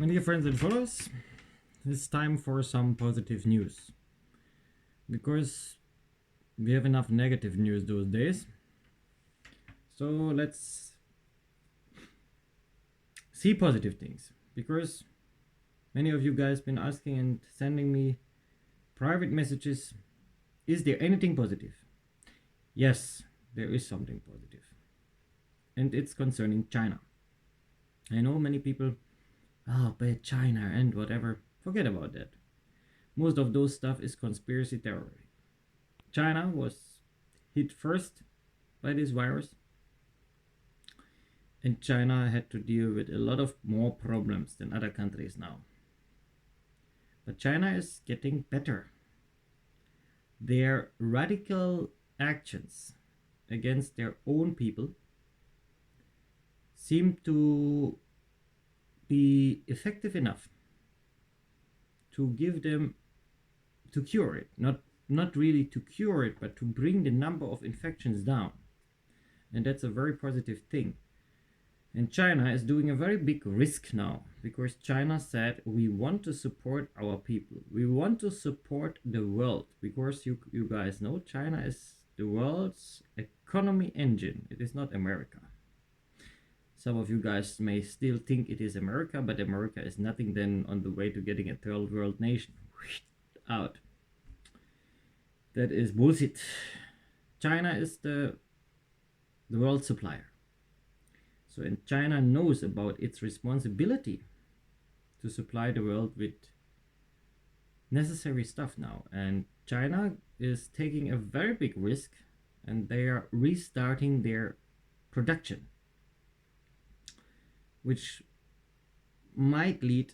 My dear friends and followers, it's time for some positive news. Because we have enough negative news those days. So let's see positive things. Because many of you guys been asking and sending me private messages. Is there anything positive? Yes, there is something positive. And it's concerning China. I know many people, but China and whatever. Forget about that. Most of those stuff is conspiracy theory. China was hit first by this virus, and China had to deal with a lot of more problems than other countries now. But China is getting better. Their radical actions against their own people seem to be effective enough to give them to cure it. Not really to cure it, but to bring the number of infections down. And that's a very positive thing. And China is doing a very big risk now because China said we want to support our people. We want to support the world because you guys know China is the world's economy engine. It is not America. Some of you guys may still think it is America, but America is nothing than on the way to getting a third world nation. Out. That is bullshit. China is the world supplier. So, and China knows about its responsibility to supply the world with necessary stuff now. And China is taking a very big risk and they are restarting their production, which might lead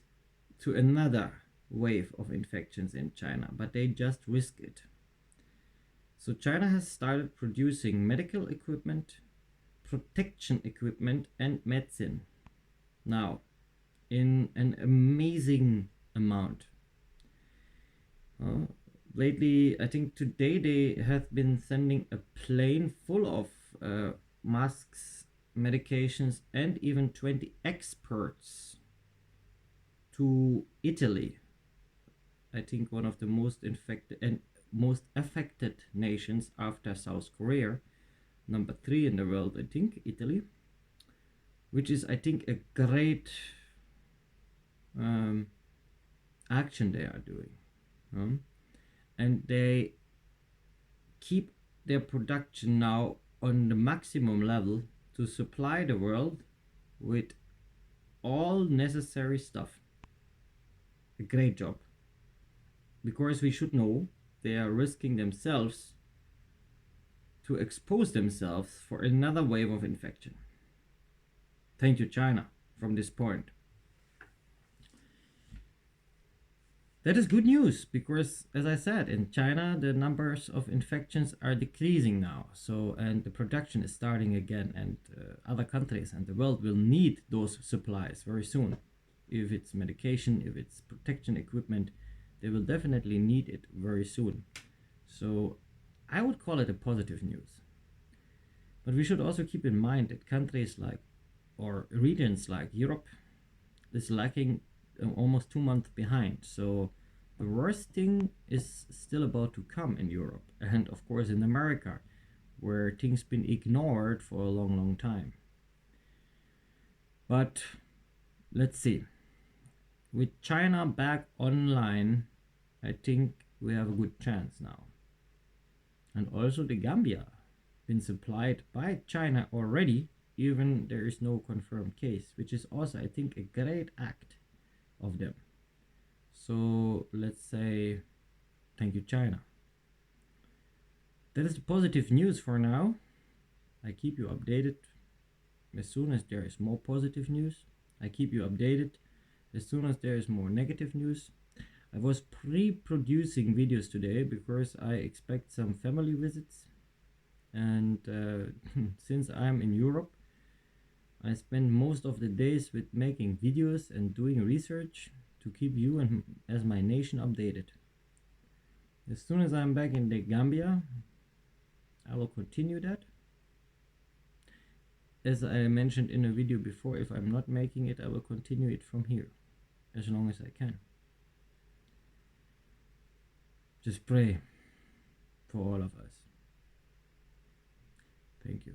to another wave of infections in China, but they just risk it. So China has started producing medical equipment, protection equipment, and medicine now in an amazing amount. Lately, I think today they have been sending a plane full of masks, medications, and even 20 experts to Italy. I think one of the most infected and most affected nations after South Korea. Number 3 in the world, I think, Italy, which is, I think, a great action they are doing. And they keep their production now on the maximum level to supply the world with all necessary stuff. A great job. Because we should know they are risking themselves to expose themselves for another wave of infection. Thank you, China, from this point. That is good news because, as I said, in China the numbers of infections are decreasing now. So, and the production is starting again, and other countries and the world will need those supplies very soon. If it's medication, if it's protection equipment, they will definitely need it very soon. So, I would call it a positive news. But we should also keep in mind that countries like, or regions like Europe, is lacking almost 2 months behind. So the worst thing is still about to come in Europe and of course in America, where things been ignored for a long time. But let's see. With China back online, I think we have a good chance now. And also the Gambia been supplied by China already, even there is no confirmed case, which is also, I think, a great act of them. So let's say thank you, China. That is the positive news for now. I keep you updated as soon as there is more positive news. I keep you updated as soon as there is more negative news. I was pre-producing videos today because I expect some family visits, and since I'm in Europe, I spend most of the days with making videos and doing research to keep you and as my nation updated. As soon as I'm back in the Gambia, I will continue that. As I mentioned in a video before, if I'm not making it, I will continue it from here. as long as I can. Just pray for all of us. Thank you.